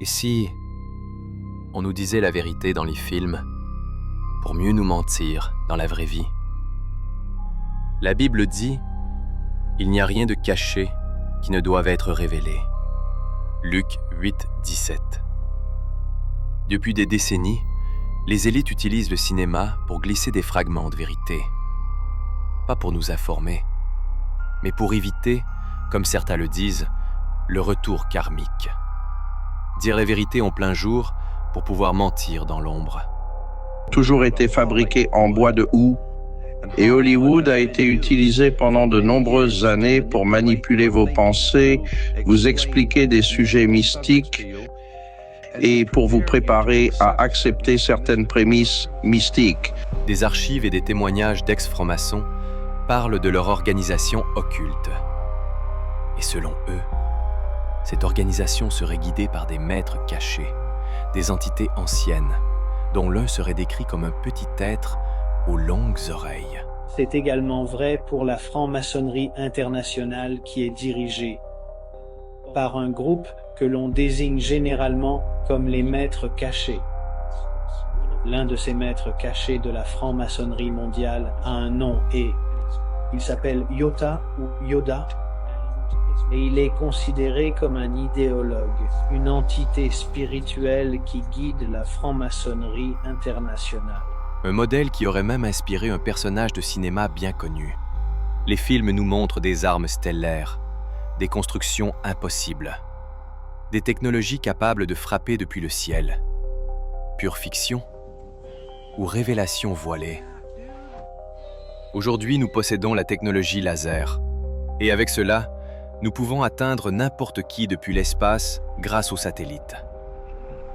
Et si on nous disait la vérité dans les films pour mieux nous mentir dans la vraie vie? La Bible dit « Il n'y a rien de caché qui ne doive être révélé ». Luc 8, 17. Depuis des décennies, les élites utilisent le cinéma pour glisser des fragments de vérité. Pas pour nous informer, mais pour éviter, comme certains le disent, le retour karmique. Dire la vérité en plein jour pour pouvoir mentir dans l'ombre. Toujours été fabriqué en bois de houx, et Hollywood a été utilisé pendant de nombreuses années pour manipuler vos pensées, vous expliquer des sujets mystiques et pour vous préparer à accepter certaines prémices mystiques. Des archives et des témoignages d'ex-francs-maçons parlent de leur organisation occulte. Et selon eux, cette organisation serait guidée par des maîtres cachés, des entités anciennes, dont l'un serait décrit comme un petit être aux longues oreilles. C'est également vrai pour la franc-maçonnerie internationale qui est dirigée par un groupe que l'on désigne généralement comme les maîtres cachés. L'un de ces maîtres cachés de la franc-maçonnerie mondiale a un nom et il s'appelle Yota ou Yoda et il est considéré comme un idéologue, une entité spirituelle qui guide la franc-maçonnerie internationale. Un modèle qui aurait même inspiré un personnage de cinéma bien connu. Les films nous montrent des armes stellaires, des constructions impossibles, des technologies capables de frapper depuis le ciel. Pure fiction ou révélation voilée? Aujourd'hui, nous possédons la technologie laser. Et avec cela, nous pouvons atteindre n'importe qui depuis l'espace grâce aux satellites.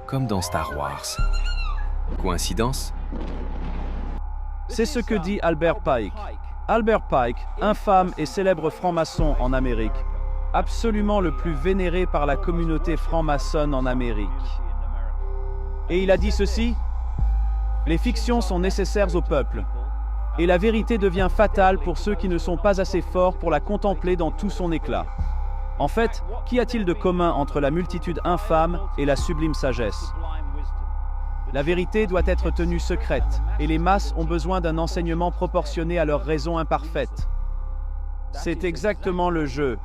Comme dans Star Wars. Coïncidence? C'est ce que dit Albert Pike. Albert Pike, infâme et célèbre franc-maçon en Amérique, absolument le plus vénéré par la communauté franc-maçonne en Amérique. Et il a dit ceci: les fictions sont nécessaires au peuple, et la vérité devient fatale pour ceux qui ne sont pas assez forts pour la contempler dans tout son éclat. En fait, qu'y a-t-il de commun entre la multitude infâme et la sublime sagesse? La vérité doit être tenue secrète, et les masses ont besoin d'un enseignement proportionné à leur raison imparfaite. C'est exactement le jeu.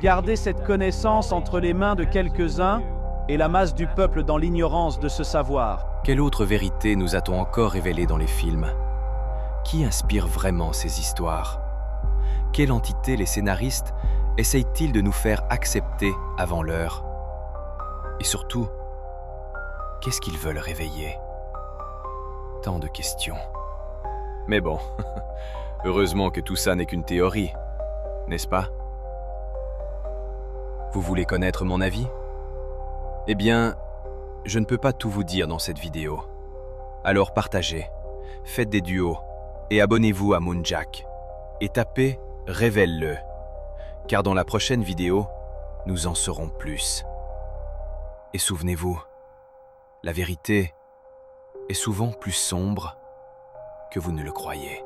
Garder cette connaissance entre les mains de quelques-uns et la masse du peuple dans l'ignorance de ce savoir. Quelle autre vérité nous a-t-on encore révélée dans les films? Qui inspire vraiment ces histoires? Quelle entité les scénaristes essayent-ils de nous faire accepter avant l'heure? Et surtout, qu'est-ce qu'ils veulent réveiller? Tant de questions. Mais bon, heureusement que tout ça n'est qu'une théorie, n'est-ce pas? Vous voulez connaître mon avis? Eh bien, je ne peux pas tout vous dire dans cette vidéo. Alors partagez, faites des duos et abonnez-vous à Moonjack. Et tapez « Révèle-le », car dans la prochaine vidéo, nous en saurons plus. Et souvenez-vous, la vérité est souvent plus sombre que vous ne le croyez.